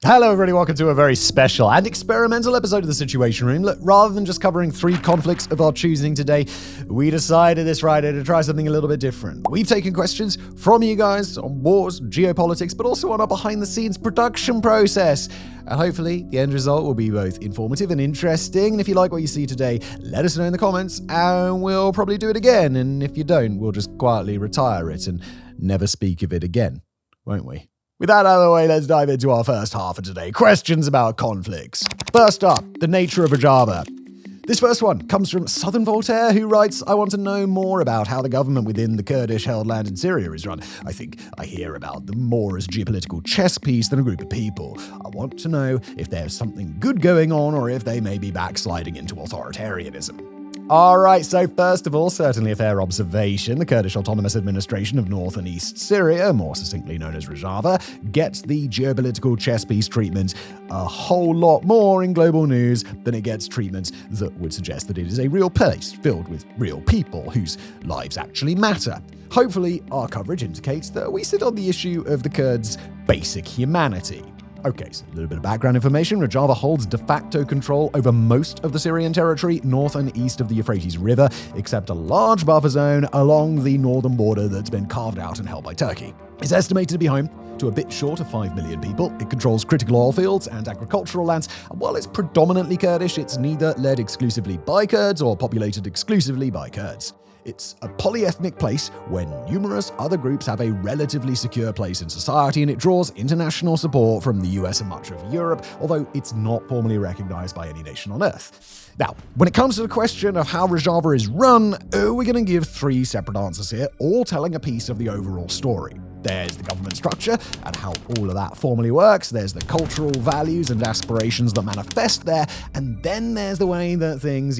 Hello everybody, welcome to a very special and experimental episode of The Situation Room. Look, rather than just covering 3 conflicts of our choosing today, we decided this Friday to try something a little bit different. We've taken questions from you guys on wars, geopolitics, but also on our behind-the-scenes production process. And hopefully, the end result will be both informative and interesting. And if you like what you see today, let us know in the comments, and we'll probably do it again. And if you don't, we'll just quietly retire it and never speak of it again, won't we? With that out of the way, let's dive into our first half of today. Questions about conflicts. First up, the nature of Rojava. This first one comes from Southern Voltaire, who writes, I want to know more about how the government within the Kurdish-held land in Syria is run. I think I hear about them more as geopolitical chess piece than a group of people. I want to know if there's something good going on or if they may be backsliding into authoritarianism. Alright, so first of all, certainly a fair observation. The Kurdish Autonomous Administration of North and East Syria, more succinctly known as Rojava, gets the geopolitical chess piece treatment a whole lot more in global news than it gets treatment that would suggest that it is a real place filled with real people whose lives actually matter. Hopefully, our coverage indicates that we sit on the issue of the Kurds' basic humanity. Okay, so a little bit of background information. Rojava holds de facto control over most of the Syrian territory north and east of the Euphrates River, except a large buffer zone along the northern border that's been carved out and held by Turkey. It's estimated to be home to a bit short of 5 million people. It controls critical oil fields and agricultural lands, and while it's predominantly Kurdish, it's neither led exclusively by Kurds or populated exclusively by Kurds. It's a polyethnic place where numerous other groups have a relatively secure place in society, and it draws international support from the US and much of Europe, although it's not formally recognized by any nation on Earth. Now, when it comes to the question of how Rojava is run, we're going to give 3 separate answers here, all telling a piece of the overall story. There's the government structure and how all of that formally works. There's the cultural values and aspirations that manifest there. And then there's the way that things,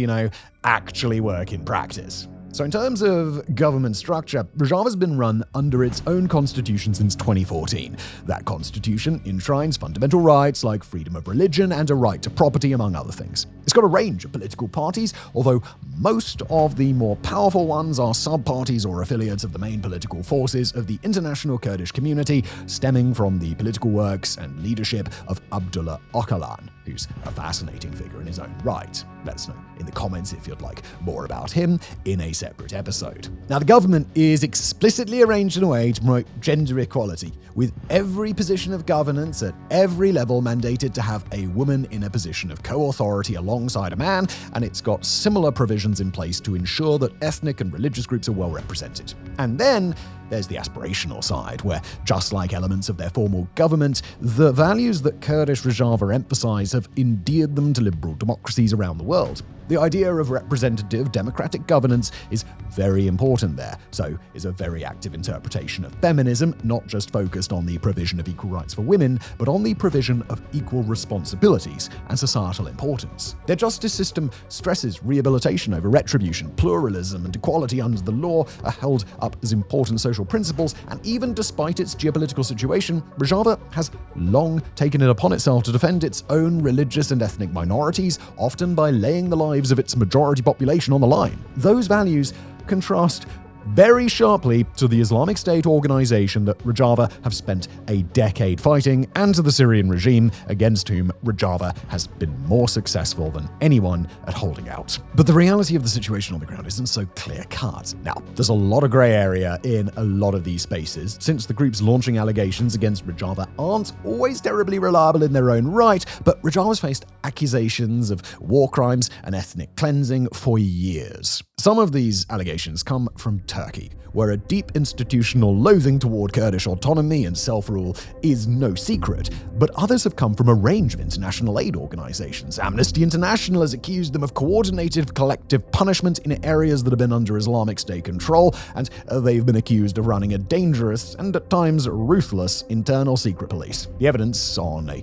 actually work in practice. So in terms of government structure, Rojava's been run under its own constitution since 2014. That constitution enshrines fundamental rights like freedom of religion and a right to property, among other things. It's got a range of political parties, although most of the more powerful ones are sub-parties or affiliates of the main political forces of the international Kurdish community, stemming from the political works and leadership of Abdullah Öcalan, who's a fascinating figure in his own right. Let us know in the comments if you'd like more about him in a separate episode. Now, the government is explicitly arranged in a way to promote gender equality, with every position of governance at every level mandated to have a woman in a position of co-authority alongside a man, and it's got similar provisions in place to ensure that ethnic and religious groups are well represented. And then there's the aspirational side, where, just like elements of their formal government, the values that Kurdish Rojava emphasize have endeared them to liberal democracies around the world. The idea of representative democratic governance is very important there, so is a very active interpretation of feminism, not just focused on the provision of equal rights for women, but on the provision of equal responsibilities and societal importance. Their justice system stresses rehabilitation over retribution, pluralism, and equality under the law are held up as important social principles, and even despite its geopolitical situation, Rojava has long taken it upon itself to defend its own religious and ethnic minorities, often by laying the lives of its majority population on the line. Those values contrast very sharply to the Islamic State organization that Rojava have spent a decade fighting, and to the Syrian regime, against whom Rojava has been more successful than anyone at holding out. But the reality of the situation on the ground isn't so clear-cut. Now, there's a lot of grey area in a lot of these spaces, since the groups launching allegations against Rojava aren't always terribly reliable in their own right, but Rojava's faced accusations of war crimes and ethnic cleansing for years. Some of these allegations come from Turkey, where a deep institutional loathing toward Kurdish autonomy and self-rule is no secret, but others have come from a range of international aid organizations. Amnesty International has accused them of coordinated collective punishment in areas that have been under Islamic State control, and they've been accused of running a dangerous and at times ruthless internal secret police. The evidence on a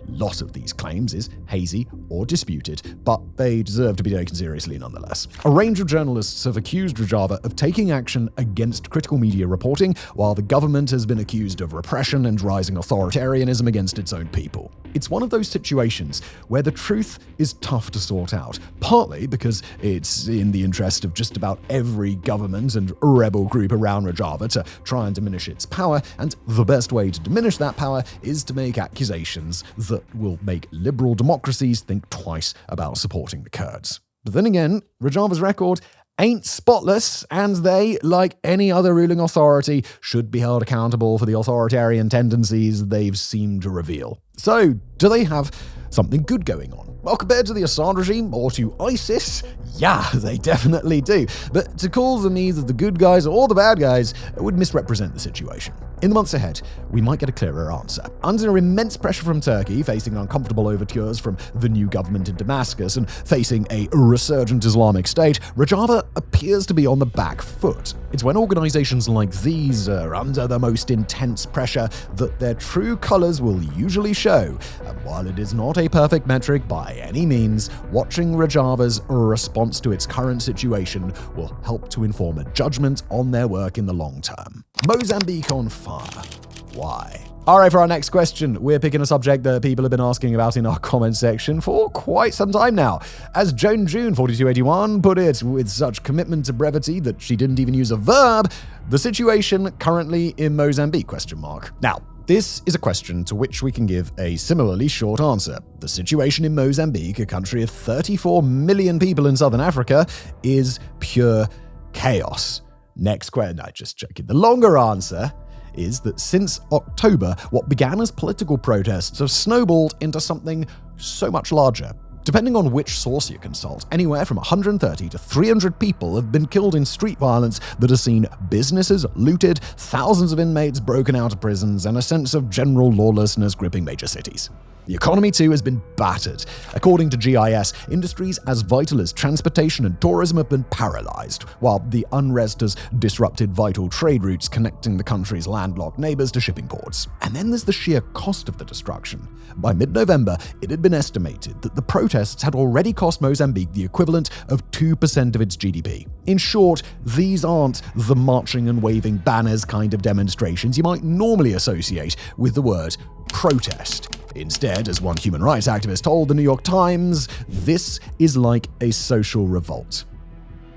lot of these claims is hazy or disputed, but they deserve to be taken seriously nonetheless. A range of journalists have accused Rojava of taking action against critical media reporting, while the government has been accused of repression and rising authoritarianism against its own people. It's one of those situations where the truth is tough to sort out, partly because it's in the interest of just about every government and rebel group around Rojava to try and diminish its power, and the best way to diminish that power is to make accusations that will make liberal democracies think twice about supporting the Kurds. But then again, Rojava's record ain't spotless, and they, like any other ruling authority, should be held accountable for the authoritarian tendencies they've seemed to reveal. So, do they have something good going on? Well, compared to the Assad regime or to ISIS, yeah, they definitely do. But to call them either the good guys or the bad guys would misrepresent the situation. In the months ahead, we might get a clearer answer. Under immense pressure from Turkey, facing uncomfortable overtures from the new government in Damascus, and facing a resurgent Islamic State, Rojava appears to be on the back foot. It's when organizations like these are under the most intense pressure that their true colors will usually show. And while it is not a perfect metric by any means, watching Rojava's response to its current situation will help to inform a judgment on their work in the long term. Mozambique on fire. Why? Alright, for our next question, we're picking a subject that people have been asking about in our comment section for quite some time now. As Joan June 4281 put it with such commitment to brevity that she didn't even use a verb, the situation currently in Mozambique, ? Now, this is a question to which we can give a similarly short answer. The situation in Mozambique, a country of 34 million people in southern Africa, is pure chaos. Next question, no, just joking. The longer answer is that since October, what began as political protests have snowballed into something so much larger. Depending on which source you consult, anywhere from 130 to 300 people have been killed in street violence that has seen businesses looted, thousands of inmates broken out of prisons, and a sense of general lawlessness gripping major cities. The economy, too, has been battered. According to GIS, industries as vital as transportation and tourism have been paralyzed, while the unrest has disrupted vital trade routes connecting the country's landlocked neighbors to shipping ports. And then there's the sheer cost of the destruction. By mid-November, it had been estimated that the protests had already cost Mozambique the equivalent of 2% of its GDP. In short, these aren't the marching and waving banners kind of demonstrations you might normally associate with the word protest. Instead, as one human rights activist told the New York Times, this is like a social revolt.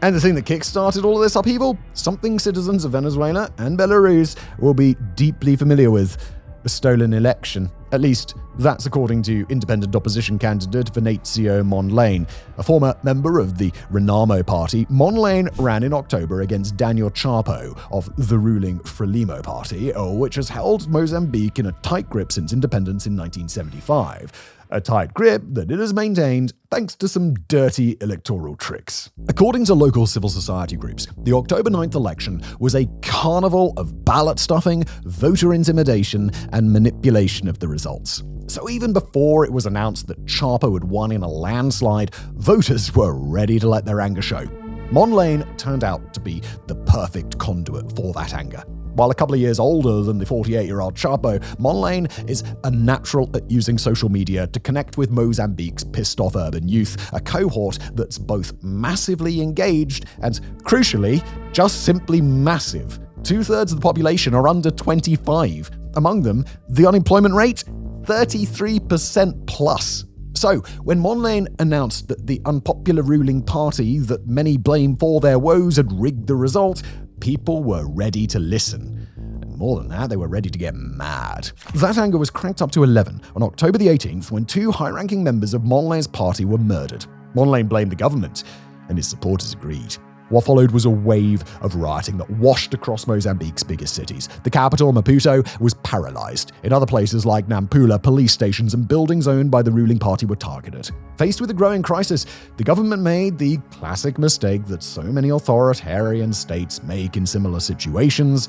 And the thing that kickstarted all of this upheaval? Something citizens of Venezuela and Belarus will be deeply familiar with: a stolen election. At least, that's according to independent opposition candidate Venancio Mondlane. A former member of the Renamo party, Mondlane ran in October against Daniel Chapo of the ruling Frelimo party, which has held Mozambique in a tight grip since independence in 1975. A tight grip that it has maintained thanks to some dirty electoral tricks. According to local civil society groups, the October 9th election was a carnival of ballot stuffing, voter intimidation, and manipulation of the results. So even before it was announced that Chapo had won in a landslide, voters were ready to let their anger show. Mondlane turned out to be the perfect conduit for that anger. While a couple of years older than the 48-year-old Chapo, Mondlane is a natural at using social media to connect with Mozambique's pissed-off urban youth, a cohort that's both massively engaged and, crucially, just simply massive. 2/3 of the population are under 25. Among them, the unemployment rate? 33% plus. So, when Mondlane announced that the unpopular ruling party that many blame for their woes had rigged the result, people were ready to listen. And more than that, they were ready to get mad. That anger was cranked up to 11 on October the 18th when 2 high-ranking members of Mondlane's party were murdered. Mondlane blamed the government, and his supporters agreed. What followed was a wave of rioting that washed across Mozambique's biggest cities. The capital, Maputo, was paralyzed. In other places like Nampula, police stations and buildings owned by the ruling party were targeted. Faced with a growing crisis, the government made the classic mistake that so many authoritarian states make in similar situations.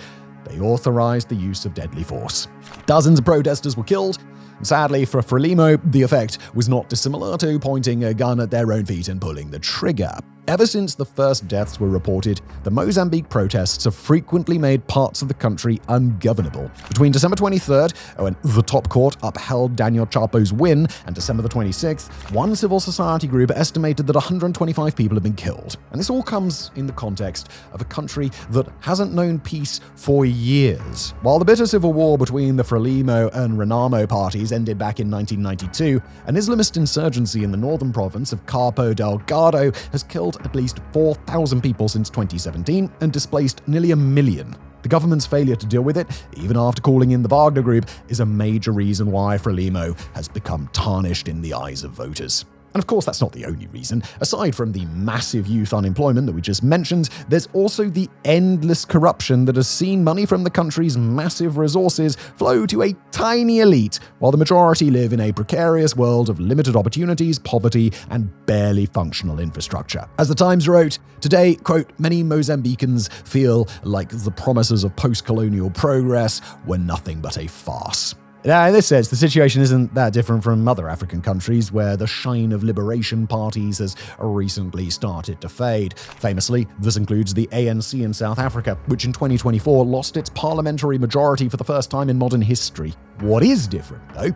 They authorized the use of deadly force. Dozens of protesters were killed. Sadly for Frelimo, the effect was not dissimilar to pointing a gun at their own feet and pulling the trigger. Ever since the first deaths were reported, the Mozambique protests have frequently made parts of the country ungovernable. Between December 23rd, when the top court upheld Daniel Chapo's win, and December the 26th, one civil society group estimated that 125 people have been killed. And this all comes in the context of a country that hasn't known peace for years. While the bitter civil war between the Frelimo and Renamo parties ended back in 1992, an Islamist insurgency in the northern province of Cabo Delgado has killed at least 4,000 people since 2017 and displaced nearly 1 million. The government's failure to deal with it, even after calling in the Wagner Group, is a major reason why Frelimo has become tarnished in the eyes of voters. And of course, that's not the only reason. Aside from the massive youth unemployment that we just mentioned, there's also the endless corruption that has seen money from the country's massive resources flow to a tiny elite, while the majority live in a precarious world of limited opportunities, poverty, and barely functional infrastructure. As the Times wrote, today, quote, many Mozambicans feel like the promises of post-colonial progress were nothing but a farce. Now, in this sense, the situation isn't that different from other African countries where the shine of liberation parties has recently started to fade. Famously, this includes the ANC in South Africa, which in 2024 lost its parliamentary majority for the first time in modern history. What is different, though,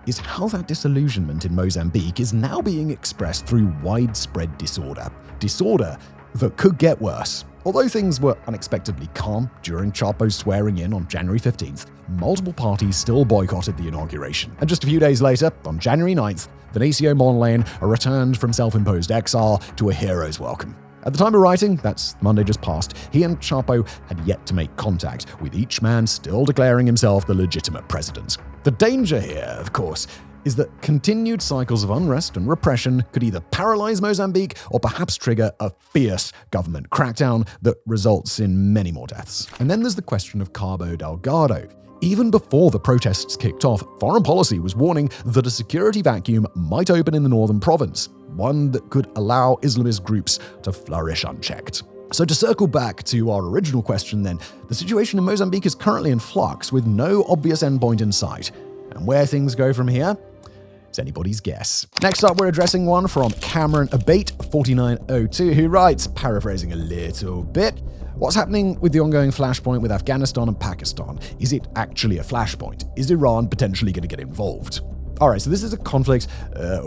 is how that disillusionment in Mozambique is now being expressed through widespread disorder. Disorder that could get worse. Although things were unexpectedly calm during Chapo's swearing in on January 15th, multiple parties still boycotted the inauguration. And just a few days later, on January 9th, Vinicio Monlane returned from self-imposed exile to a hero's welcome. At the time of writing, that's Monday just past, he and Chapo had yet to make contact, with each man still declaring himself the legitimate president. The danger here, of course, is that continued cycles of unrest and repression could either paralyze Mozambique or perhaps trigger a fierce government crackdown that results in many more deaths. And then there's the question of Cabo Delgado. Even before the protests kicked off, foreign policy was warning that a security vacuum might open in the northern province, one that could allow Islamist groups to flourish unchecked. So to circle back to our original question then, the situation in Mozambique is currently in flux with no obvious endpoint in sight. And where things go from here? It's anybody's guess. Next up, we're addressing one from Cameron Abate 4902, who writes, paraphrasing a little bit, what's happening with the ongoing flashpoint with Afghanistan and Pakistan? Is it actually a flashpoint? Is Iran potentially going to get involved? Alright, so this is a conflict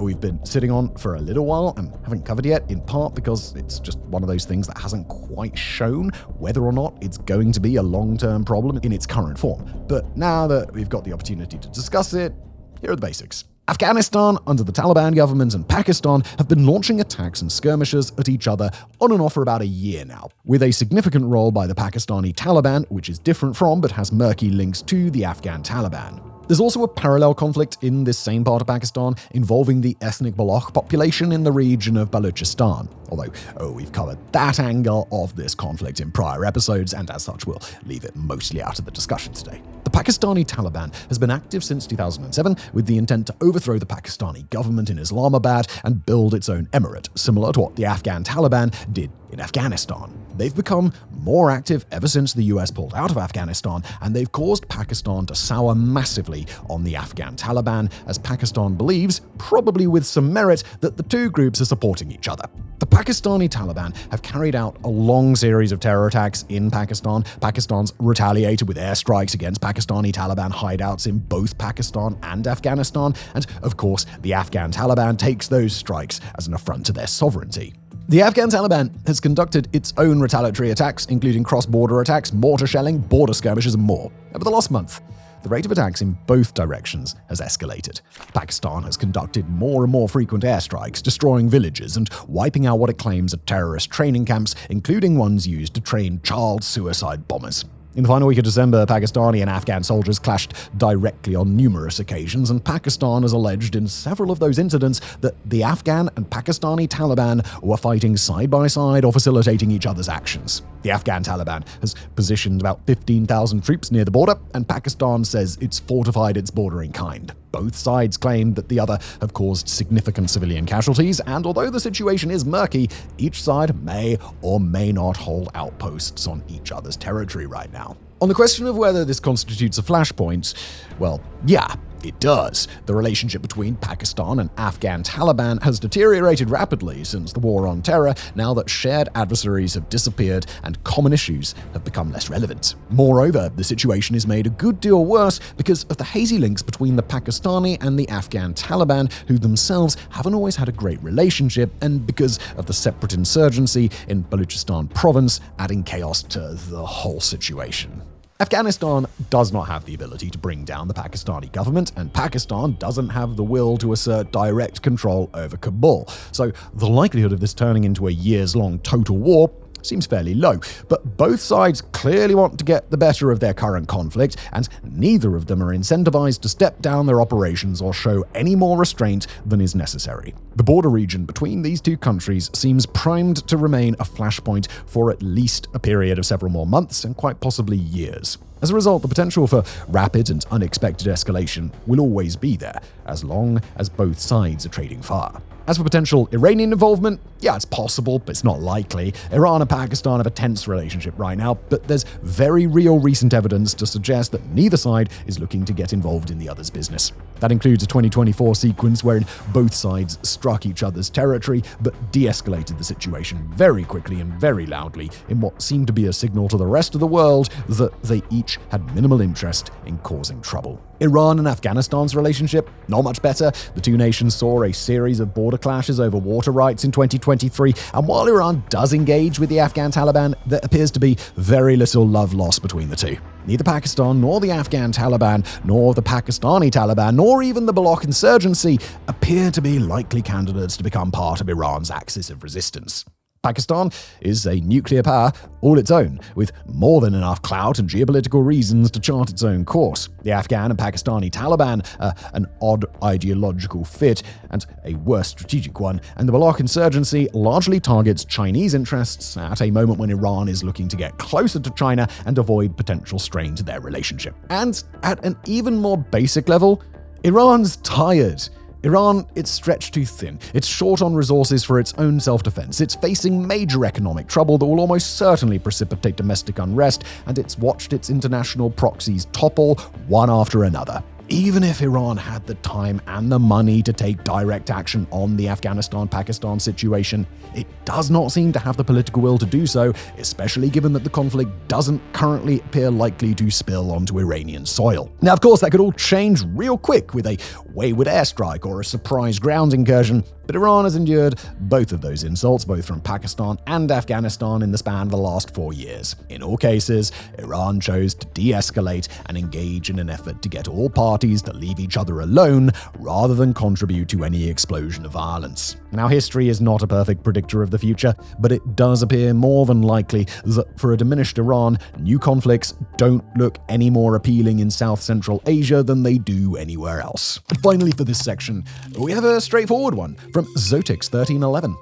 we've been sitting on for a little while and haven't covered yet, in part because it's just one of those things that hasn't quite shown whether or not it's going to be a long-term problem in its current form. But now that we've got the opportunity to discuss it, here are the basics. Afghanistan, under the Taliban government, and Pakistan have been launching attacks and skirmishes at each other on and off for about a year now, with a significant role by the Pakistani Taliban, which is different from but has murky links to the Afghan Taliban. There's also a parallel conflict in this same part of Pakistan involving the ethnic Baloch population in the region of Balochistan, although we've covered that angle of this conflict in prior episodes, and as such we'll leave it mostly out of the discussion today. The Pakistani Taliban has been active since 2007 with the intent to overthrow the Pakistani government in Islamabad and build its own emirate, similar to what the Afghan Taliban did in Afghanistan. They've become more active ever since the US pulled out of Afghanistan, and they've caused Pakistan to sour massively on the Afghan Taliban, as Pakistan believes, probably with some merit, that the two groups are supporting each other. The Pakistani Taliban have carried out a long series of terror attacks in Pakistan. Pakistan's retaliated with airstrikes against Pakistani Taliban hideouts in both Pakistan and Afghanistan, and of course, the Afghan Taliban takes those strikes as an affront to their sovereignty. The Afghan Taliban has conducted its own retaliatory attacks, including cross-border attacks, mortar shelling, border skirmishes, and more. Over the last month, the rate of attacks in both directions has escalated. Pakistan has conducted more and more frequent airstrikes, destroying villages and wiping out what it claims are terrorist training camps, including ones used to train child suicide bombers. In the final week of December, Pakistani and Afghan soldiers clashed directly on numerous occasions, and Pakistan has alleged in several of those incidents that the Afghan and Pakistani Taliban were fighting side by side or facilitating each other's actions. The Afghan Taliban has positioned about 15,000 troops near the border, and Pakistan says it's fortified its border in kind. Both sides claim that the other have caused significant civilian casualties, and although the situation is murky, each side may or may not hold outposts on each other's territory right now. On the question of whether this constitutes a flashpoint, well, yeah, It does. The relationship between Pakistan and Afghan Taliban has deteriorated rapidly since the war on terror, now that shared adversaries have disappeared and common issues have become less relevant. Moreover, the situation is made a good deal worse because of the hazy links between the Pakistani and the Afghan Taliban, who themselves haven't always had a great relationship, and because of the separate insurgency in Balochistan province, adding chaos to the whole situation. Afghanistan does not have the ability to bring down the Pakistani government, and Pakistan doesn't have the will to assert direct control over Kabul. So the likelihood of this turning into a years-long total war seems fairly low, but both sides clearly want to get the better of their current conflict, and neither of them are incentivized to step down their operations or show any more restraint than is necessary. The border region between these two countries seems primed to remain a flashpoint for at least a period of several more months and quite possibly years. As a result, the potential for rapid and unexpected escalation will always be there, as long as both sides are trading fire. As for potential Iranian involvement, yeah, it's possible, but it's not likely. Iran and Pakistan have a tense relationship right now, but there's very real recent evidence to suggest that neither side is looking to get involved in the other's business. That includes a 2024 sequence wherein both sides struck each other's territory, but de-escalated the situation very quickly and very loudly in what seemed to be a signal to the rest of the world that they each had minimal interest in causing trouble. Iran and Afghanistan's relationship, not much better. The two nations saw a series of border clashes over water rights in 2023, and while Iran does engage with the Afghan Taliban, there appears to be very little love lost between the two. Neither Pakistan nor the Afghan Taliban, nor the Pakistani Taliban, nor even the Baloch insurgency appear to be likely candidates to become part of Iran's axis of resistance. Pakistan is a nuclear power all its own, with more than enough clout and geopolitical reasons to chart its own course. The Afghan and Pakistani Taliban are an odd ideological fit and a worse strategic one, and the Baloch insurgency largely targets Chinese interests at a moment when Iran is looking to get closer to China and avoid potential strain to their relationship. And at an even more basic level, Iran's tired. Iran, it's stretched too thin. It's short on resources for its own self-defense. It's facing major economic trouble that will almost certainly precipitate domestic unrest, and it's watched its international proxies topple one after another. Even if Iran had the time and the money to take direct action on the Afghanistan-Pakistan situation, it does not seem to have the political will to do so, especially given that the conflict doesn't currently appear likely to spill onto Iranian soil. Now, of course, that could all change real quick with a wayward airstrike or a surprise ground incursion, but Iran has endured both of those insults, both from Pakistan and Afghanistan, in the span of the last 4 years. In all cases, Iran chose to de-escalate and engage in an effort to get all parties to leave each other alone rather than contribute to any explosion of violence. Now, history is not a perfect predictor of the future, but it does appear more than likely that for a diminished Iran, new conflicts don't look any more appealing in South Central Asia than they do anywhere else. And finally, for this section, we have a straightforward one from Zotix 1311.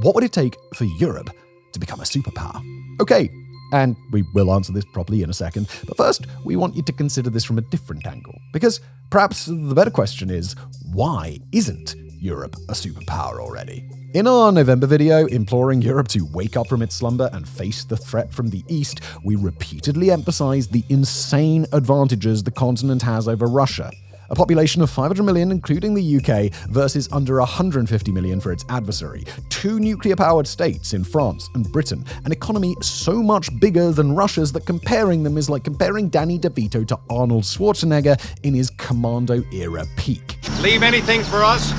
What would it take for Europe to become a superpower? Okay, and we will answer this properly in a second, but first, we want you to consider this from a different angle, because perhaps the better question is, why isn't Europe a superpower already? In our November video, imploring Europe to wake up from its slumber and face the threat from the East, we repeatedly emphasized the insane advantages the continent has over Russia. A population of 500 million, including the UK, versus under 150 million for its adversary. 2 nuclear-powered states in France and Britain. An economy so much bigger than Russia's that comparing them is like comparing Danny DeVito to Arnold Schwarzenegger in his Commando-era peak. Leave anything for us?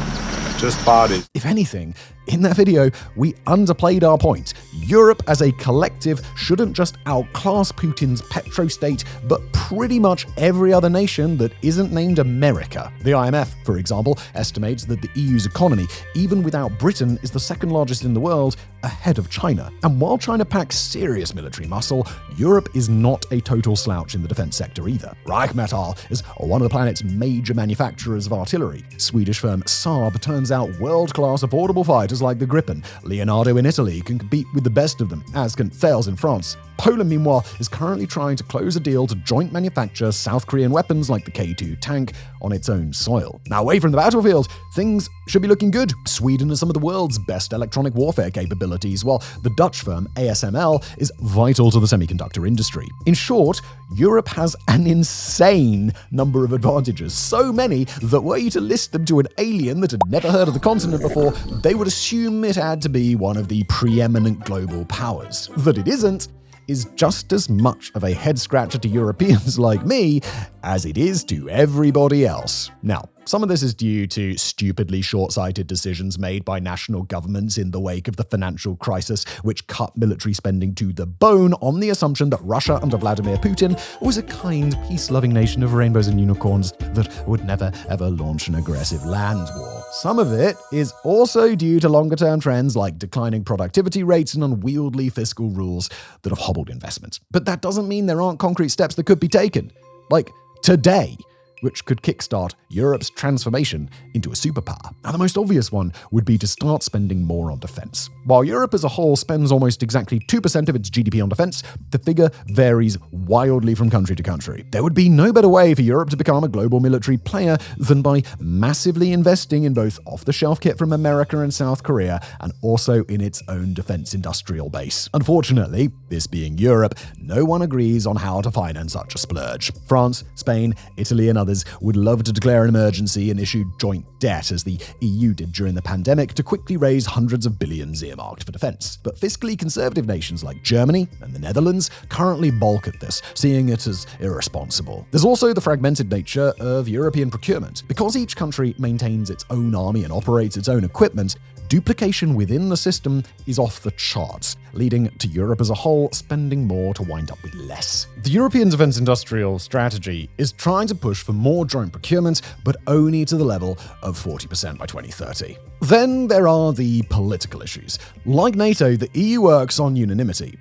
Just bodies. If anything, in that video, we underplayed our point. Europe as a collective shouldn't just outclass Putin's petrostate, but pretty much every other nation that isn't named America. The IMF, for example, estimates that the EU's economy, even without Britain, is the second largest in the world, ahead of China. And while China packs serious military muscle, Europe is not a total slouch in the defense sector either. Rheinmetall is one of the planet's major manufacturers of artillery. Swedish firm Saab turns out world-class affordable fighters like the Gripen. Leonardo in Italy can compete with the best of them, as can Thales in France. Poland, meanwhile, is currently trying to close a deal to joint manufacture South Korean weapons like the K2 tank, on its own soil. Now, away from the battlefield, things should be looking good. Sweden has some of the world's best electronic warfare capabilities, while the Dutch firm ASML is vital to the semiconductor industry. In short, Europe has an insane number of advantages, so many that were you to list them to an alien that had never heard of the continent before, they would assume it had to be one of the preeminent global powers. That it isn't is just as much of a head-scratcher to Europeans like me as it is to everybody else. Now, some of this is due to stupidly short-sighted decisions made by national governments in the wake of the financial crisis, which cut military spending to the bone on the assumption that Russia under Vladimir Putin was a kind, peace-loving nation of rainbows and unicorns that would never, ever launch an aggressive land war. Some of it is also due to longer-term trends like declining productivity rates and unwieldy fiscal rules that have hobbled investments. But that doesn't mean there aren't concrete steps that could be taken. Like today, which could kickstart Europe's transformation into a superpower. Now, the most obvious one would be to start spending more on defense. While Europe as a whole spends almost exactly 2% of its GDP on defense, the figure varies wildly from country to country. There would be no better way for Europe to become a global military player than by massively investing in both off-the-shelf kit from America and South Korea, and also in its own defense industrial base. Unfortunately, this being Europe, no one agrees on how to finance such a splurge. France, Spain, Italy, and others would love to declare an emergency and issue joint debt, as the EU did during the pandemic, to quickly raise hundreds of billions earmarked for defense. But fiscally conservative nations like Germany and the Netherlands currently balk at this, seeing it as irresponsible. There's also the fragmented nature of European procurement. Because each country maintains its own army and operates its own equipment, duplication within the system is off the charts, leading to Europe as a whole spending more to wind up with less. The European defense industrial strategy is trying to push for more joint procurement, but only to the level of 40% by 2030. Then there are the political issues. Like NATO, the EU works on unanimity.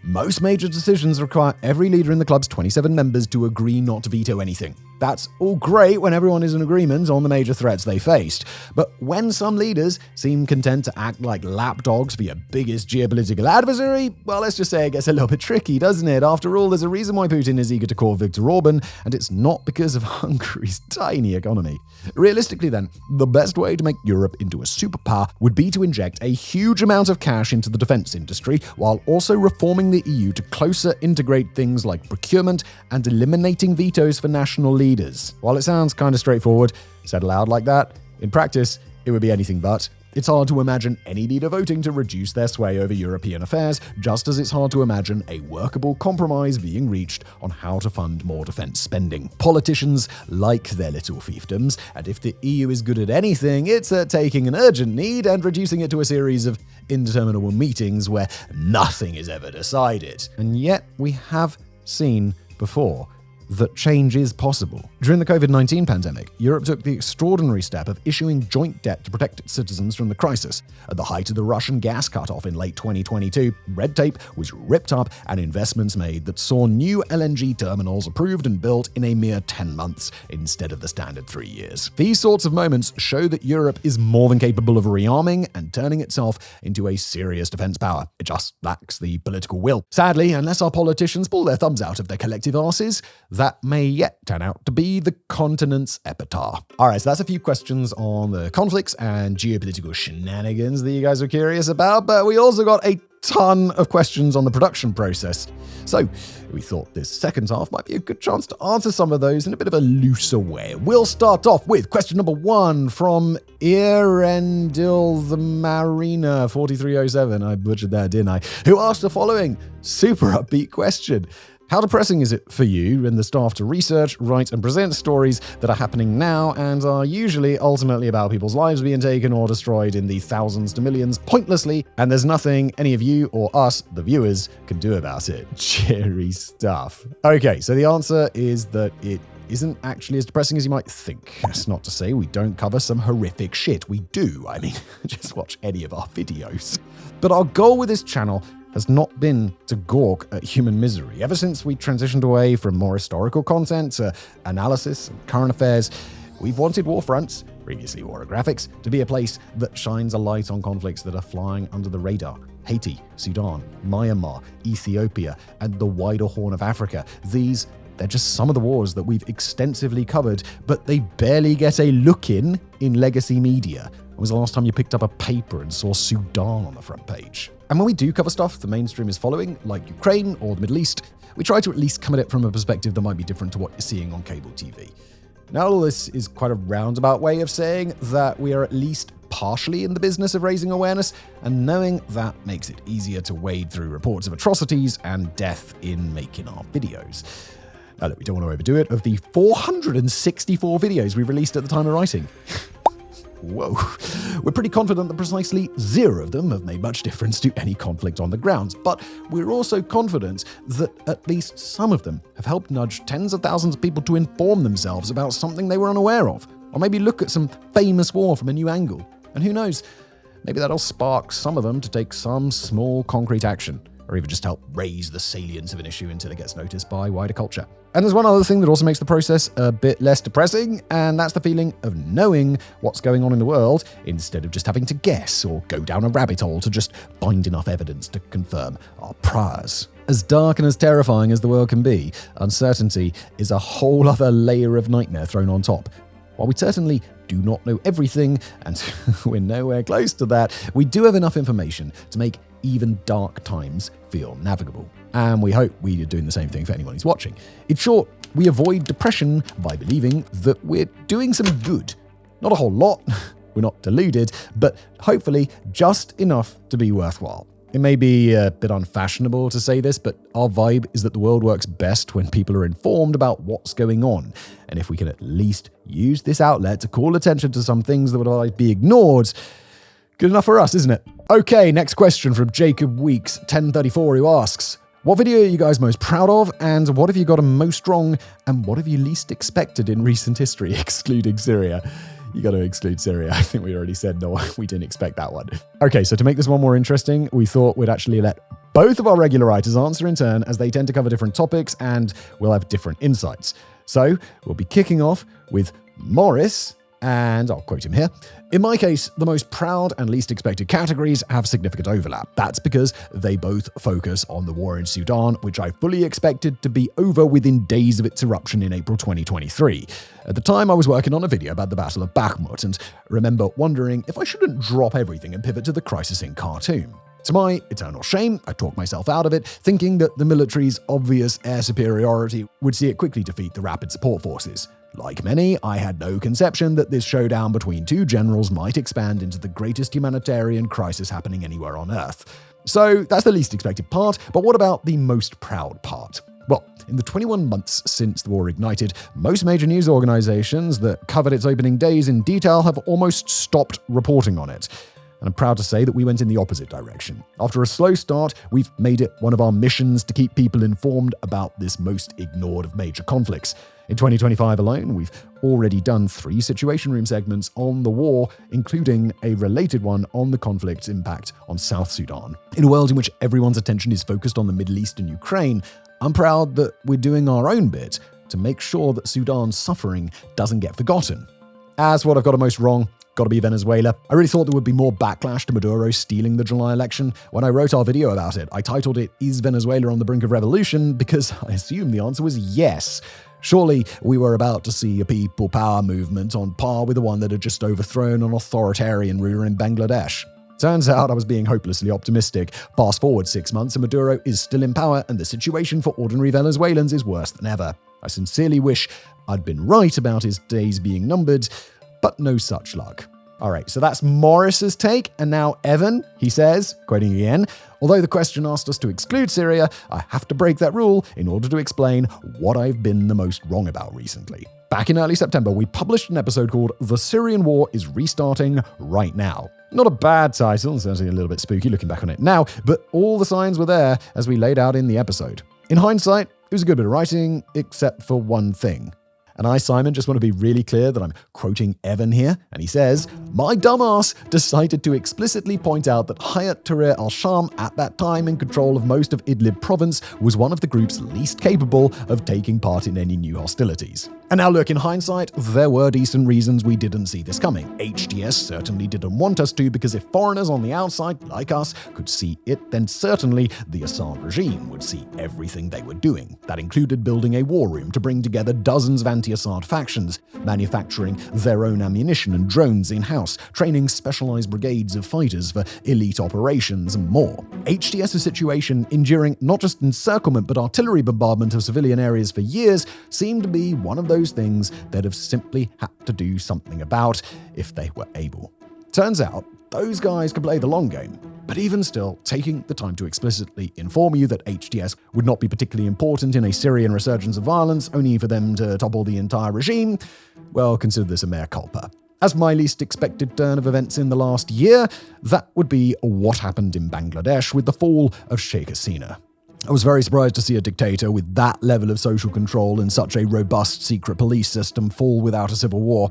Most major decisions require every leader in the club's 27 members to agree not to veto anything. That's all great when everyone is in agreement on the major threats they faced. But when some leaders seem content to act like lapdogs for your biggest geopolitical adversary, well, let's just say it gets a little bit tricky, doesn't it? After all, there's a reason why Putin is eager to call Viktor Orban, and it's not because of Hungary's tiny economy. Realistically then, the best way to make Europe into a superpower would be to inject a huge amount of cash into the defense industry, while also reforming the EU to closer integrate things like procurement and eliminating vetoes for national leaders. While it sounds kind of straightforward, said aloud like that, in practice, it would be anything but. It's hard to imagine any leader voting to reduce their sway over European affairs, just as it's hard to imagine a workable compromise being reached on how to fund more defense spending. Politicians like their little fiefdoms, and if the EU is good at anything, it's at taking an urgent need and reducing it to a series of indeterminable meetings where nothing is ever decided. And yet we have seen before that change is possible. During the COVID-19 pandemic, Europe took the extraordinary step of issuing joint debt to protect its citizens from the crisis. At the height of the Russian gas cutoff in late 2022, red tape was ripped up and investments made that saw new LNG terminals approved and built in a mere 10 months instead of the standard 3 years. These sorts of moments show that Europe is more than capable of rearming and turning itself into a serious defense power. It just lacks the political will. Sadly, unless our politicians pull their thumbs out of their collective arses, that may yet turn out to be the continent's epitaph. Alright, so that's a few questions on the conflicts and geopolitical shenanigans that you guys are curious about, but we also got a ton of questions on the production process. So we thought this second half might be a good chance to answer some of those in a bit of a looser way. We'll start off with question number 1 from Irendil the Marina 4307. I butchered that, didn't I? Who asked the following super upbeat question. How depressing is it for you and the staff to research, write, and present stories that are happening now and are usually ultimately about people's lives being taken or destroyed in the thousands to millions pointlessly, and there's nothing any of you or us, the viewers, can do about it? Cheery stuff. Okay, so the answer is that it isn't actually as depressing as you might think. That's not to say we don't cover some horrific shit. We do. I mean, just watch any of our videos. But our goal with this channel has not been to gawk at human misery. Ever since we transitioned away from more historical content to analysis and current affairs, we've wanted Warfronts, previously Warographics, to be a place that shines a light on conflicts that are flying under the radar. Haiti, Sudan, Myanmar, Ethiopia, and the wider Horn of Africa. These They're just some of the wars that we've extensively covered, but they barely get a look in legacy media. When was the last time you picked up a paper and saw Sudan on the front page? And when we do cover stuff the mainstream is following, like Ukraine or the Middle East, we try to at least come at it from a perspective that might be different to what you're seeing on cable TV. Now, all this is quite a roundabout way of saying that we are at least partially in the business of raising awareness, and knowing that makes it easier to wade through reports of atrocities and death in making our videos. Now, look, we don't want to overdo it. Of the 464 videos we released at the time of writing, whoa, we're pretty confident that precisely 0 of them have made much difference to any conflict on the grounds, but we're also confident that at least some of them have helped nudge tens of thousands of people to inform themselves about something they were unaware of, or maybe look at some famous war from a new angle. And who knows, maybe that'll spark some of them to take some small concrete action, or even just help raise the salience of an issue until it gets noticed by wider culture. And there's one other thing that also makes the process a bit less depressing, and that's the feeling of knowing what's going on in the world instead of just having to guess or go down a rabbit hole to just find enough evidence to confirm our priors. As dark and as terrifying as the world can be, uncertainty is a whole other layer of nightmare thrown on top. While we certainly do not know everything, and we're nowhere close to that, we do have enough information to make even dark times feel navigable. And we hope we are doing the same thing for anyone who's watching. In short, we avoid depression by believing that we're doing some good. Not a whole lot, we're not deluded, but hopefully just enough to be worthwhile. It may be a bit unfashionable to say this, but our vibe is that the world works best when people are informed about what's going on. And if we can at least use this outlet to call attention to some things that would otherwise be ignored, good enough for us, isn't it? Okay, next question from Jacob Weeks, 1034, who asks, what video are you guys most proud of, and what have you gotten most wrong, and what have you least expected in recent history, excluding Syria? You got to exclude Syria. I think we already said no, we didn't expect that one. Okay, so to make this one more interesting, we thought we'd actually let both of our regular writers answer in turn, as they tend to cover different topics and we'll have different insights. So we'll be kicking off with Morris, and I'll quote him here. In my case, the most proud and least expected categories have significant overlap. That's because they both focus on the war in Sudan, which I fully expected to be over within days of its eruption in April 2023. At the time, I was working on a video about the Battle of Bakhmut and remember wondering if I shouldn't drop everything and pivot to the crisis in Khartoum. To my eternal shame, I talked myself out of it, thinking that the military's obvious air superiority would see it quickly defeat the rapid support forces. Like many, I had no conception that this showdown between two generals might expand into the greatest humanitarian crisis happening anywhere on Earth. So that's the least expected part, but what about the most proud part? Well, in the 21 months since the war ignited, most major news organizations that covered its opening days in detail have almost stopped reporting on it. And I'm proud to say that we went in the opposite direction. After a slow start, we've made it one of our missions to keep people informed about this most ignored of major conflicts. In 2025 alone, we've already done 3 Situation Room segments on the war, including a related one on the conflict's impact on South Sudan. In a world in which everyone's attention is focused on the Middle East and Ukraine, I'm proud that we're doing our own bit to make sure that Sudan's suffering doesn't get forgotten. As what I've got most wrong, got to be Venezuela. I really thought there would be more backlash to Maduro stealing the July election. When I wrote our video about it, I titled it, "Is Venezuela on the brink of revolution?" because I assumed the answer was yes. Surely we were about to see a people power movement on par with the one that had just overthrown an authoritarian ruler in Bangladesh. Turns out I was being hopelessly optimistic. Fast forward 6 months and Maduro is still in power, and the situation for ordinary Venezuelans is worse than ever. I sincerely wish I'd been right about his days being numbered, but no such luck. All right, so that's Morris's take. And now Evan, he says, quoting again, although the question asked us to exclude Syria, I have to break that rule in order to explain what I've been the most wrong about recently. Back in early September, we published an episode called The Syrian War is Restarting Right Now. Not a bad title, certainly a little bit spooky looking back on it now, but all the signs were there as we laid out in the episode. In hindsight, it was a good bit of writing, except for one thing. And I, Simon, just want to be really clear that I'm quoting Evan here, and he says, my dumbass decided to explicitly point out that Hayat Tahrir al-Sham, at that time in control of most of Idlib province, was one of the groups least capable of taking part in any new hostilities. And now look, in hindsight, there were decent reasons we didn't see this coming. HTS certainly didn't want us to, because if foreigners on the outside, like us, could see it, then certainly the Assad regime would see everything they were doing. That included building a war room to bring together dozens of anti-Assad factions, manufacturing their own ammunition and drones in-house, training specialized brigades of fighters for elite operations, and more. HTS's situation, enduring not just encirclement but artillery bombardment of civilian areas for years, seemed to be one of those things they'd have simply had to do something about if they were able. Turns out, those guys could play the long game. But even still, taking the time to explicitly inform you that HTS would not be particularly important in a Syrian resurgence of violence, only for them to topple the entire regime, well, consider this a mea culpa. As my least expected turn of events in the last year, that would be what happened in Bangladesh with the fall of Sheikh Hasina. I was very surprised to see a dictator with that level of social control and such a robust secret police system fall without a civil war.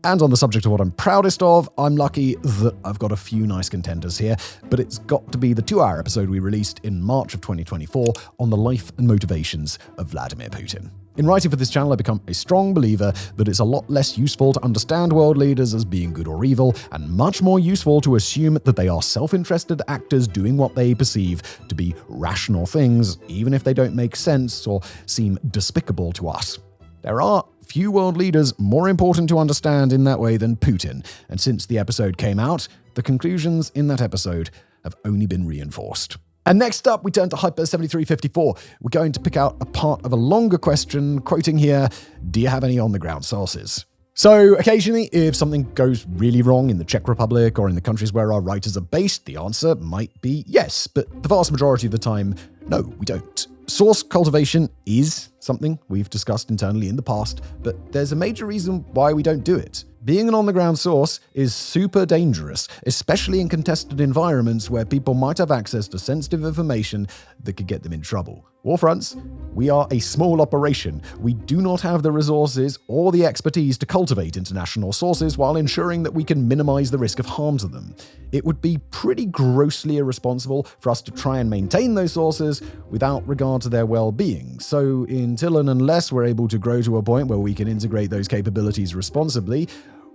And on the subject of what I'm proudest of, I'm lucky that I've got a few nice contenders here, but it's got to be the 2-hour episode we released in March of 2024 on the life and motivations of Vladimir Putin. In writing for this channel, I've become a strong believer that it's a lot less useful to understand world leaders as being good or evil, and much more useful to assume that they are self-interested actors doing what they perceive to be rational things, even if they don't make sense or seem despicable to us. There are few world leaders more important to understand in that way than Putin, and since the episode came out, the conclusions in that episode have only been reinforced. And next up, we turn to Hyper 7354. We're going to pick out a part of a longer question, quoting here, do you have any on-the-ground sources? So occasionally, if something goes really wrong in the Czech Republic or in the countries where our writers are based, the answer might be yes, but the vast majority of the time, no, we don't. Source cultivation is something we've discussed internally in the past, but there's a major reason why we don't do it. Being an on-the-ground source is super dangerous, especially in contested environments where people might have access to sensitive information that could get them in trouble. Warfronts, we are a small operation. We do not have the resources or the expertise to cultivate international sources while ensuring that we can minimize the risk of harm to them. It would be pretty grossly irresponsible for us to try and maintain those sources without regard to their well-being. So until and unless we're able to grow to a point where we can integrate those capabilities responsibly,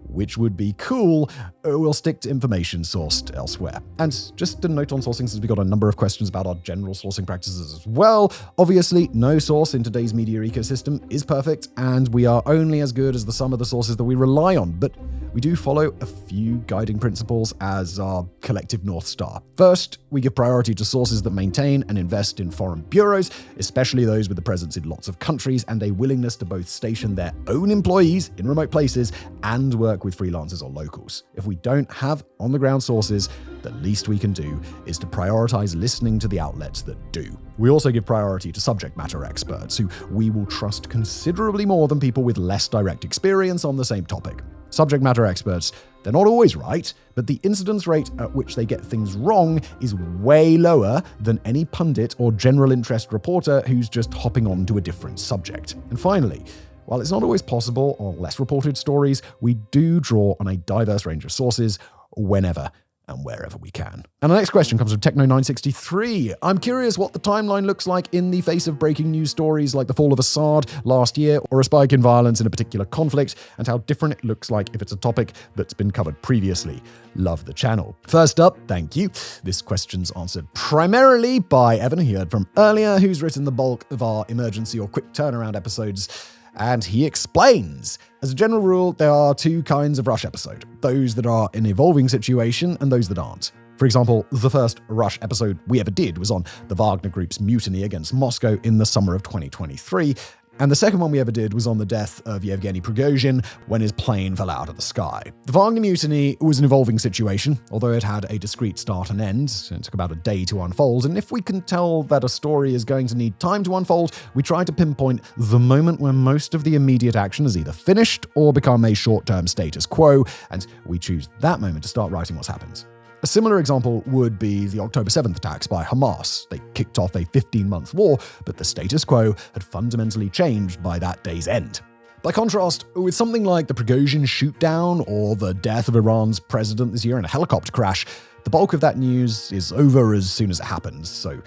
which would be cool, we'll stick to information sourced elsewhere. And just a note on sourcing, since we got a number of questions about our general sourcing practices as well. Obviously, no source in today's media ecosystem is perfect, and we are only as good as the sum of the sources that we rely on, but we do follow a few guiding principles as our collective North Star. First, we give priority to sources that maintain and invest in foreign bureaus, especially those with a presence in lots of countries and a willingness to both station their own employees in remote places and work with freelancers or locals. If we don't have on-the-ground sources, the least we can do is to prioritize listening to the outlets that do. We also give priority to subject matter experts, who we will trust considerably more than people with less direct experience on the same topic. Subject matter experts, they're not always right, but the incidence rate at which they get things wrong is way lower than any pundit or general interest reporter who's just hopping on to a different subject. And finally, while it's not always possible on less reported stories, we do draw on a diverse range of sources whenever and wherever we can. And the next question comes from Techno963. I'm curious what the timeline looks like in the face of breaking news stories like the fall of Assad last year or a spike in violence in a particular conflict, and how different it looks like if it's a topic that's been covered previously. Love the channel. First up, thank you. This question's answered primarily by Evan, who you heard from earlier, who's written the bulk of our emergency or quick turnaround episodes. And he explains. As a general rule, there are two kinds of Rush episode. Those that are an evolving situation and those that aren't. For example, the first Rush episode we ever did was on the Wagner Group's mutiny against Moscow in the summer of 2023. And the second one we ever did was on the death of Yevgeny Prigozhin when his plane fell out of the sky. The Wagner mutiny was an evolving situation, although it had a discrete start and end. It took about a day to unfold, and if we can tell that a story is going to need time to unfold, we try to pinpoint the moment when most of the immediate action is either finished or become a short-term status quo, and we choose that moment to start writing what's happened. A similar example would be the October 7th attacks by Hamas. They kicked off a 15-month war, but the status quo had fundamentally changed by that day's end. By contrast, with something like the Prigozhin shootdown or the death of Iran's president this year in a helicopter crash, the bulk of that news is over as soon as it happens, so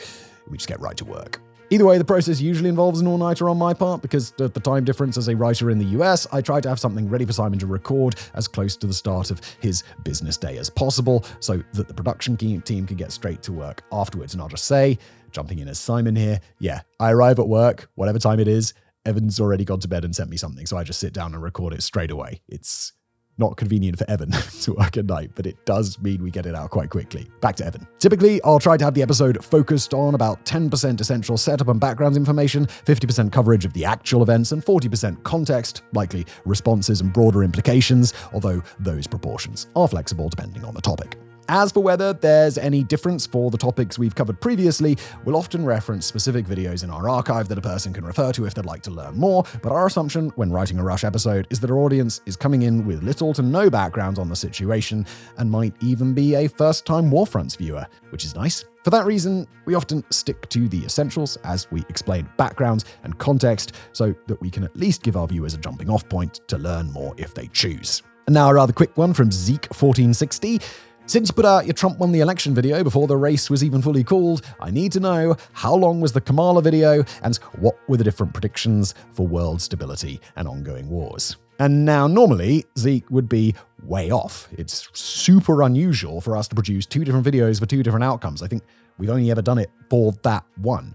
we just get right to work. Either way, the process usually involves an all-nighter on my part because of the time difference as a writer in the US. I try to have something ready for Simon to record as close to the start of his business day as possible so that the production team can get straight to work afterwards. And I'll just say, jumping in as Simon here, yeah, I arrive at work, whatever time it is, Evan's already gone to bed and sent me something, so I just sit down and record it straight away. It's not convenient for Evan to work at night, but it does mean we get it out quite quickly. Back to Evan. Typically, I'll try to have the episode focused on about 10% essential setup and background information, 50% coverage of the actual events, and 40% context, likely responses and broader implications, although those proportions are flexible depending on the topic. As for whether there's any difference for the topics we've covered previously, we'll often reference specific videos in our archive that a person can refer to if they'd like to learn more, but our assumption when writing a Rush episode is that our audience is coming in with little to no background on the situation and might even be a first-time Warfronts viewer, which is nice. For that reason, we often stick to the essentials as we explain background and context so that we can at least give our viewers a jumping-off point to learn more if they choose. And now a rather quick one from Zeke1460. Since you put out your Trump won the election video before the race was even fully called, I need to know how long was the Kamala video and what were the different predictions for world stability and ongoing wars. And now normally Zeke would be way off. It's super unusual for us to produce two different videos for two different outcomes. I think we've only ever done it for that one.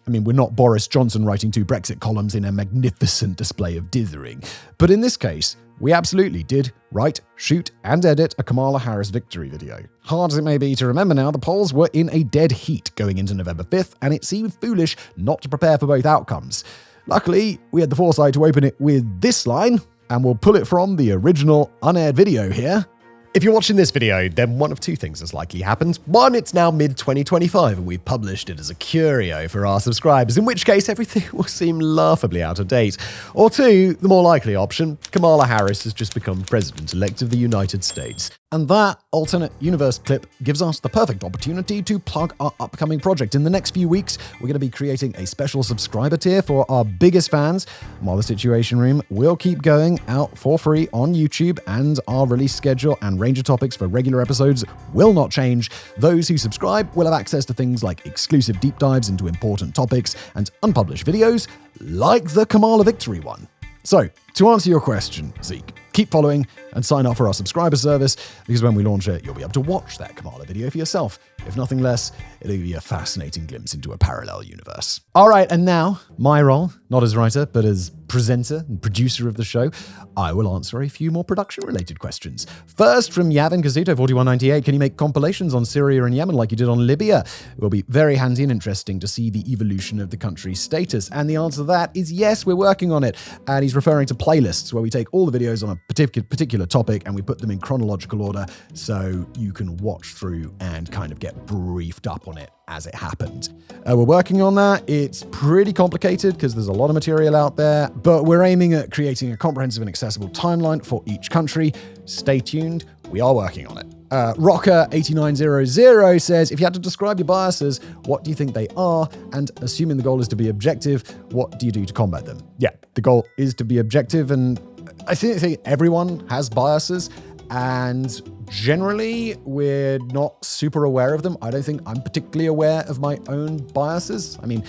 I mean, we're not Boris Johnson writing two Brexit columns in a magnificent display of dithering. But in this case, we absolutely did write, shoot, and edit a Kamala Harris victory video. Hard as it may be to remember now, the polls were in a dead heat going into November 5th, and it seemed foolish not to prepare for both outcomes. Luckily, we had the foresight to open it with this line, and we'll pull it from the original unaired video here. If you're watching this video, then one of two things has likely happened. One, it's now mid-2025 and we've published it as a curio for our subscribers, in which case everything will seem laughably out of date. Or two, the more likely option, Kamala Harris has just become President-elect of the United States. And that alternate universe clip gives us the perfect opportunity to plug our upcoming project. In the next few weeks, we're going to be creating a special subscriber tier for our biggest fans, while the Situation Room will keep going out for free on YouTube, and our release schedule and range of topics for regular episodes will not change. Those who subscribe will have access to things like exclusive deep dives into important topics and unpublished videos, like the Kamala victory one. So, to answer your question, Zeke, keep following and sign up for our subscriber service, because when we launch it, you'll be able to watch that Kamala video for yourself. If nothing less, it'll give you a fascinating glimpse into a parallel universe. All right, and now, my role, not as writer, but as presenter and producer of the show, I will answer a few more production-related questions. First, from Yavin Kazuto 4198, can you make compilations on Syria and Yemen like you did on Libya? It will be very handy and interesting to see the evolution of the country's status. And the answer to that is yes, we're working on it. And he's referring to playlists where we take all the videos on a particular topic and we put them in chronological order so you can watch through and kind of get briefed up on it as it happened. We're working on that. It's pretty complicated because there's a lot of material out there, but we're aiming at creating a comprehensive and accessible timeline for each country. Stay tuned. We are working on it. Rocker8900 says, if you had to describe your biases, what do you think they are? And assuming the goal is to be objective, what do you do to combat them? Yeah, the goal is to be objective, and I think everyone has biases, and generally we're not super aware of them. I don't think I'm particularly aware of my own biases. I mean,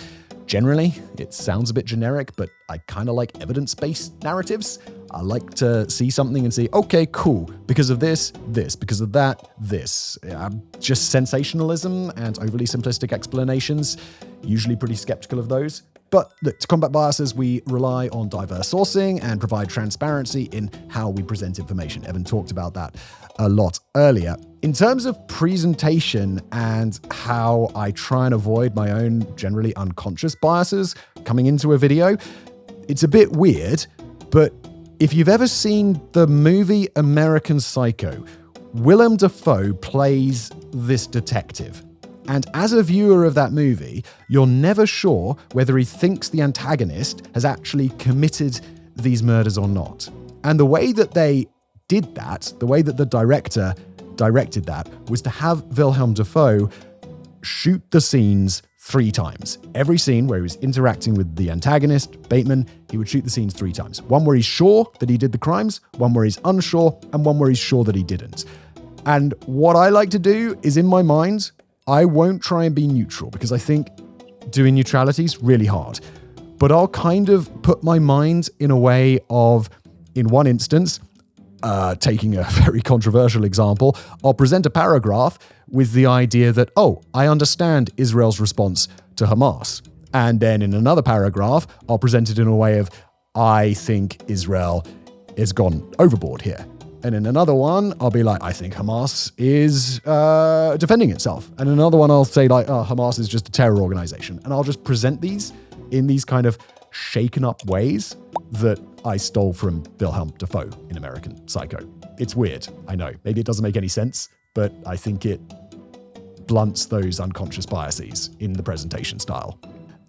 generally, it sounds a bit generic, but I kind of like evidence-based narratives. I like to see something and say, okay, cool, because of this, because of that, this. Just sensationalism and overly simplistic explanations, usually pretty skeptical of those. But look, to combat biases, we rely on diverse sourcing and provide transparency in how we present information. Evan talked about that a lot earlier. In terms of presentation and how I try and avoid my own generally unconscious biases coming into a video, it's a bit weird, but if you've ever seen the movie American Psycho, Willem Dafoe plays this detective. And as a viewer of that movie, you're never sure whether he thinks the antagonist has actually committed these murders or not. And the way that they did that, the way that the director directed that, was to have Wilhelm Dafoe shoot the scenes 3 times. Every scene where he was interacting with the antagonist, Bateman, he would shoot the scenes 3 times. One where he's sure that he did the crimes, one where he's unsure, and one where he's sure that he didn't. And what I like to do is, in my mind, I won't try and be neutral, because I think doing neutralities really hard. But I'll kind of put my mind in a way of, in one instance, taking a very controversial example, I'll present a paragraph with the idea that, oh, I understand Israel's response to Hamas. And then in another paragraph, I'll present it in a way of, I think Israel has gone overboard here. And in another one, I'll be like, I think Hamas is defending itself. And in another one, I'll say like, oh, Hamas is just a terror organization. And I'll just present these in these kind of shaken up ways that I stole from Wilhelm Dafoe in American Psycho. It's weird, I know. Maybe it doesn't make any sense, but I think it blunts those unconscious biases in the presentation style.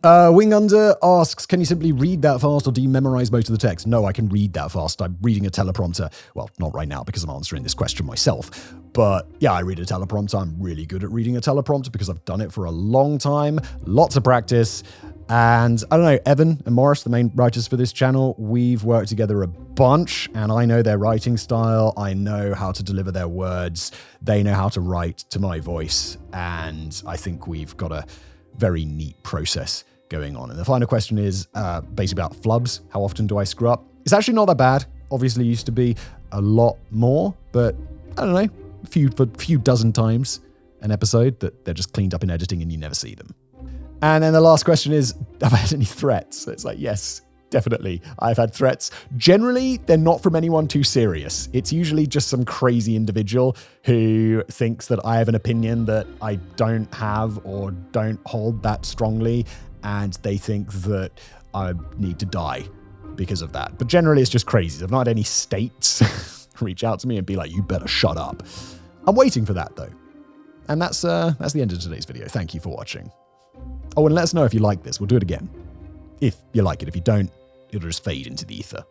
Wing Under asks, can you simply read that fast or do you memorize most of the text? No, I can read that fast. I'm reading a teleprompter. Well, not right now because I'm answering this question myself. But yeah, I read a teleprompter. I'm really good at reading a teleprompter because I've done it for a long time. Lots of practice. And I don't know, Evan and Morris, the main writers for this channel, we've worked together a bunch and I know their writing style. I know how to deliver their words. They know how to write to my voice. And I think we've got a very neat process going on. And the final question is basically about flubs. How often do I screw up? It's actually not that bad. Obviously, it used to be a lot more, but I don't know, a few dozen times an episode that they're just cleaned up in editing and you never see them. And then the last question is, have I had any threats? It's like, yes, definitely. I've had threats. Generally, they're not from anyone too serious. It's usually just some crazy individual who thinks that I have an opinion that I don't have or don't hold that strongly. And they think that I need to die because of that. But generally, it's just crazy. I've not had any states reach out to me and be like, you better shut up. I'm waiting for that, though. And that's the end of today's video. Thank you for watching. Oh, and let us know if you like this. We'll do it again. If you like it. If you don't, it'll just fade into the ether.